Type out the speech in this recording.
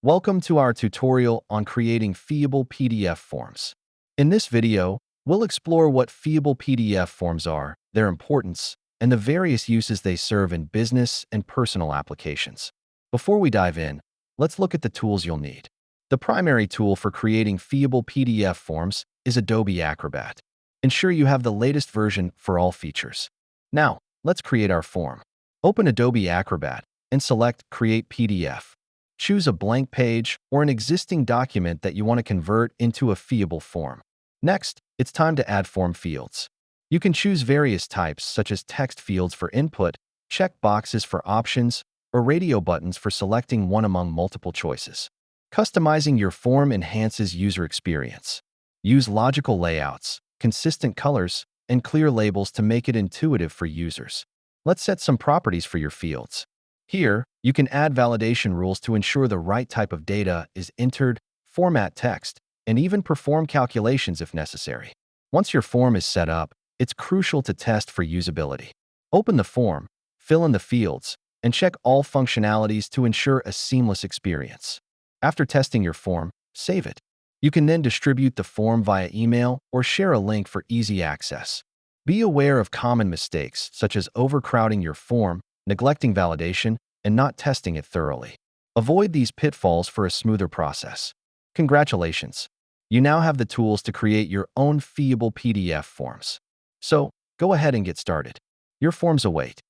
Welcome to our tutorial on creating Fillable PDF forms. In this video, we'll explore what Fillable PDF forms are, their importance, and the various uses they serve in business and personal applications. Before we dive in, let's look at the tools you'll need. The primary tool for creating Fillable PDF forms is Adobe Acrobat. Ensure you have the latest version for all features. Now, let's create our form. Open Adobe Acrobat and select Create PDF. Choose a blank page or an existing document that you want to convert into a fillable form. Next, it's time to add form fields. You can choose various types such as text fields for input, check boxes for options, or radio buttons for selecting one among multiple choices. Customizing your form enhances user experience. Use logical layouts, consistent colors, and clear labels to make it intuitive for users. Let's set some properties for your fields. Here, you can add validation rules to ensure the right type of data is entered, format text, and even perform calculations if necessary. Once your form is set up, it's crucial to test for usability. Open the form, fill in the fields, and check all functionalities to ensure a seamless experience. After testing your form, save it. You can then distribute the form via email or share a link for easy access. Be aware of common mistakes such as overcrowding your form, neglecting validation, and not testing it thoroughly. Avoid these pitfalls for a smoother process. Congratulations! You now have the tools to create your own Fillable PDF forms. So, go ahead and get started. Your forms await.